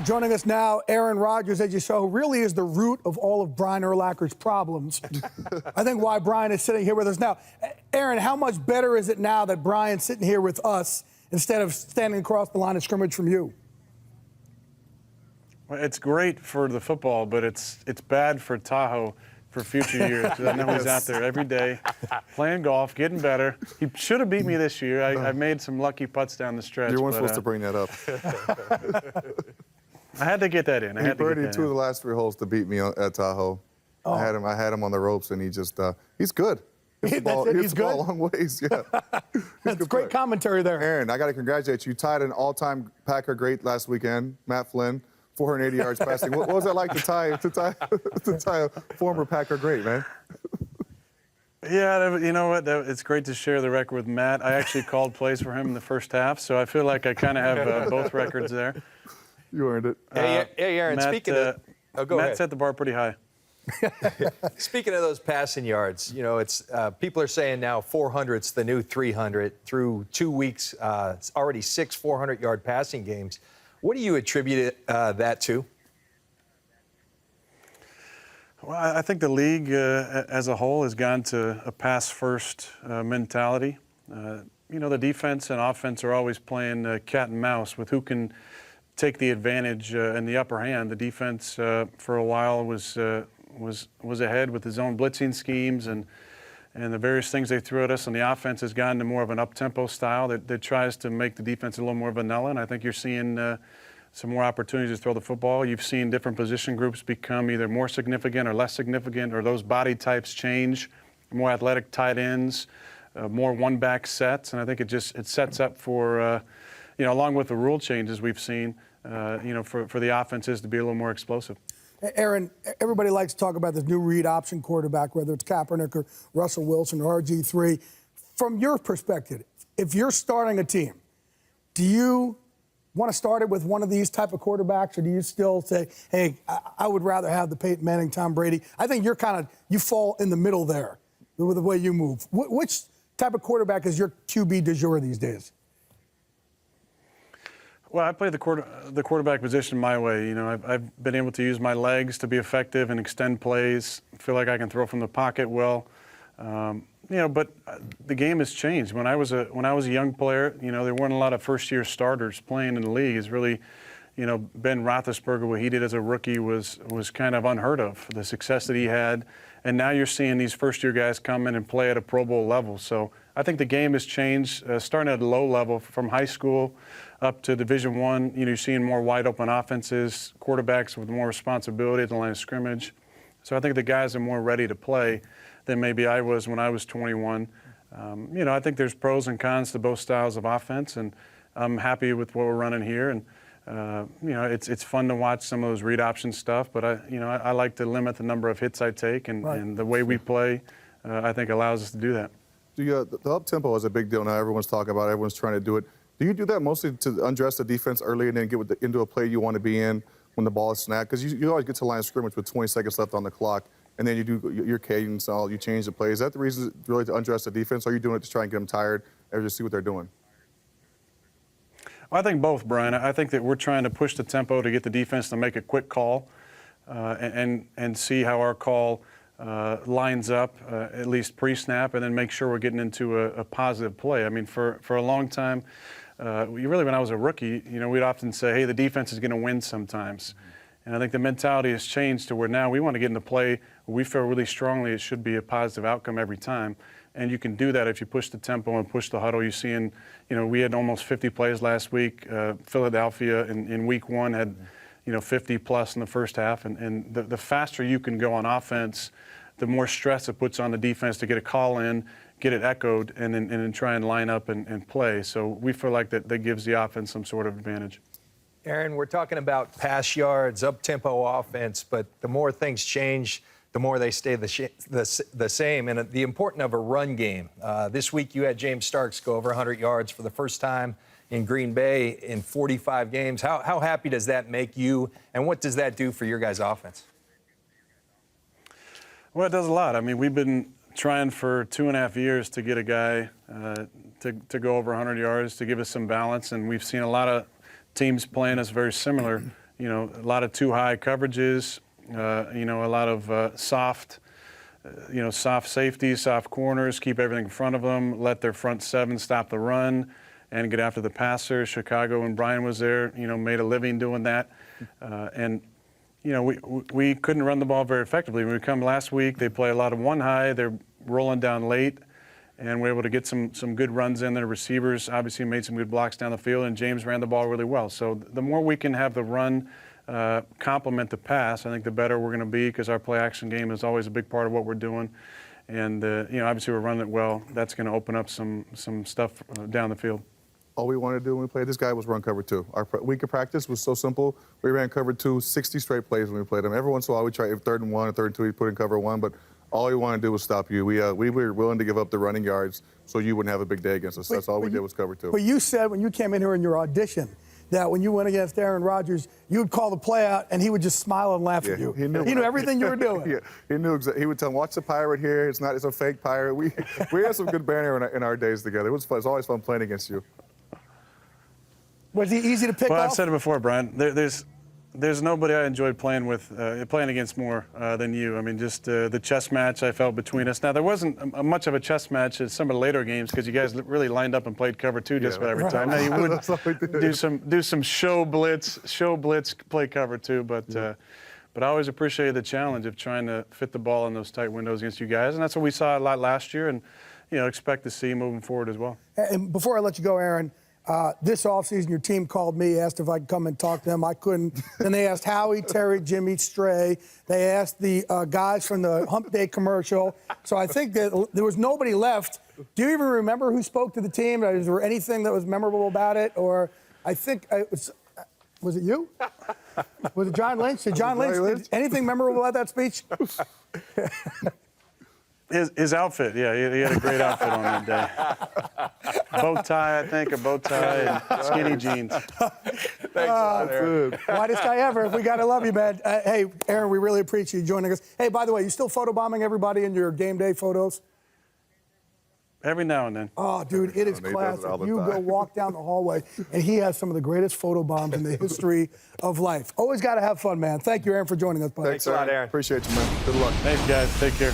Joining us now, Aaron Rodgers, as you saw, who really is the root of all of Brian Urlacher's problems. I think why Brian is sitting here with us now. Aaron, how much better is it now that Brian's sitting here with us instead of standing across the line of scrimmage from you? Well, it's great for the football, but it's bad for Tahoe for future years. I know he's out there every day playing golf, getting better. He should have beat me this year. I made some lucky putts down the stretch. You weren't supposed to bring that up. I had to get that in. He birdied two of the last three holes to beat me at Tahoe. Oh. I had him on the ropes, and he just he's good. He's He's good? a long ways, yeah. That's great commentary there. Aaron, I got to congratulate you. You tied an all-time Packer great last weekend, Matt Flynn, 480 yards passing. What was it like to tie a former Packer great, man? Yeah, you know what? It's great to share the record with Matt. I actually called plays for him in the first half, so I feel like I kind of have both records there. You earned it. Hey, Aaron, Matt, speaking of... go Matt ahead. set the bar pretty high. Speaking of those passing yards, you know, it's people are saying now 400's the new 300. Through 2 weeks, it's already 6 400-yard passing games. What do you attribute that to? Well, I think the league as a whole has gone to a pass-first mentality. You know, the defense and offense are always playing cat and mouse with who can take the advantage in the upper hand. The defense for a while was ahead with his own blitzing schemes and the various things they threw at us, and the offense has gotten to more of an up-tempo style that tries to make the defense a little more vanilla, and I think you're seeing some more opportunities to throw the football. You've seen different position groups become either more significant or less significant, or those body types change, more athletic tight ends, more one-back sets, and I think it sets up for you know, along with the rule changes we've seen, you know, for the offenses to be a little more explosive. Aaron, everybody likes to talk about this new read option quarterback, whether it's Kaepernick or Russell Wilson or RG3. From your perspective, if you're starting a team, do you want to start it with one of these type of quarterbacks, or do you still say, hey, I would rather have the Peyton Manning, Tom Brady? I think you fall in the middle there with the way you move. Which type of quarterback is your QB du jour these days? Well, I play the quarterback position my way. You know, I've been able to use my legs to be effective and extend plays. Feel like I can throw from the pocket well. You know, but the game has changed. When I was a young player, you know, there weren't a lot of first-year starters playing in the league. It's really, you know, Ben Roethlisberger, what he did as a rookie was kind of unheard of. The success that he had, and now you're seeing these first-year guys come in and play at a Pro Bowl level. So I think the game has changed, starting at a low level from high school up to Division I. You know, you're seeing more wide-open offenses, quarterbacks with more responsibility at the line of scrimmage. So I think the guys are more ready to play than maybe I was when I was 21. You know, I think there's pros and cons to both styles of offense, and I'm happy with what we're running here. And you know, it's fun to watch some of those read option stuff, but I like to limit the number of hits I take, and the way we play, I think allows us to do that. The up tempo is a big deal now. Everyone's talking about it. Everyone's trying to do it. Do you do that mostly to undress the defense early and then get into a play you want to be in when the ball is snapped? Because you always get to the line of scrimmage with 20 seconds left on the clock, and then you do your cadence, you change the play. Is that the reason really to undress the defense, or are you doing it to try and get them tired and just see what they're doing? Well, I think both, Brian. I think that we're trying to push the tempo to get the defense to make a quick call and see how our call lines up, at least pre-snap, and then make sure we're getting into a positive play. I mean, for a long time, when I was a rookie, you know, we'd often say, hey, the defense is going to win sometimes. And I think the mentality has changed to where now we want to get into play where we feel really strongly it should be a positive outcome every time. And you can do that if you push the tempo and push the huddle. You see, you know, we had almost 50 plays last week. Philadelphia in week 1 had, you know, 50 plus in the first half. And the faster you can go on offense, the more stress it puts on the defense to get a call in, get it echoed, and then try and line up and play. So we feel like that gives the offense some sort of advantage. Aaron, we're talking about pass yards, up-tempo offense, but the more things change, the more they stay the same. And the importance of a run game. This week you had James Starks go over 100 yards for the first time in Green Bay in 45 games. How happy does that make you, and what does that do for your guys' offense? Well, it does a lot. I mean, we've been trying for 2.5 years to get a guy to go over 100 yards to give us some balance, and we've seen a lot of teams playing us very similar a lot of too high coverages, a lot of soft safeties, soft corners, keep everything in front of them, let their front seven stop the run and get after the passer. Chicago, when Brian was there, made a living doing that. We couldn't run the ball very effectively. When we come last week, they play a lot of one high. They're rolling down late, and we're able to get some good runs in there. Receivers obviously made some good blocks down the field, and James ran the ball really well. So the more we can have the run complement the pass, I think the better we're going to be, because our play action game is always a big part of what we're doing. And obviously we're running it well. That's going to open up some stuff down the field. All we wanted to do when we played this guy was run cover two. Our week of practice was so simple. We ran cover two 60 straight plays when we played him. Every once in a while we try, if 3rd and 1 or 3rd and 2, we put in cover 1, but all we wanted to do was stop you. We were willing to give up the running yards so you wouldn't have a big day against us. That's all we did was cover 2. But you said when you came in here in your audition that when you went against Aaron Rodgers, you would call the play out and he would just smile and laugh at you. He knew everything you were doing. Yeah, he knew exactly. He would tell him, "Watch the pirate here. It's a fake pirate." We had some good banter in our days together. It was fun. It's always fun playing against you. Was he easy to pick Well, off? I've said it before, Brian. There's nobody I enjoyed playing against more than you. I mean, just the chess match I felt between us. Now, there wasn't much of a chess match at some of the later games because you guys really lined up and played cover 2 just about every time. Now, you would do some show blitz, play cover 2, but I always appreciated the challenge of trying to fit the ball in those tight windows against you guys, and that's what we saw a lot last year, and expect to see moving forward as well. And before I let you go, Aaron, this offseason, your team called me, asked if I could come and talk to them. I couldn't. Then they asked Howie, Terry, Jimmy, Stray. They asked the guys from the Hump Day commercial. So I think that there was nobody left. Do you even remember who spoke to the team? Is there anything that was memorable about it? Or I think was it you? Was it John Lynch? Did John Lynch? Anything memorable about that speech? His outfit, yeah, he had a great outfit on that day. Bow tie, I think, and skinny jeans. Thanks a lot, Aaron. Whitest guy ever. We got to love you, man. Hey, Aaron, we really appreciate you joining us. Hey, by the way, you still photobombing everybody in your game day photos? Every now and then. Oh, dude, it is He does it classic. all the You time. go walk down the hallway, and he has some of the greatest photobombs in the history of life. Always got to have fun, man. Thank you, Aaron, for joining us, buddy. Thanks a lot, Aaron. Appreciate you, man. Good luck. Thanks, guys. Take care.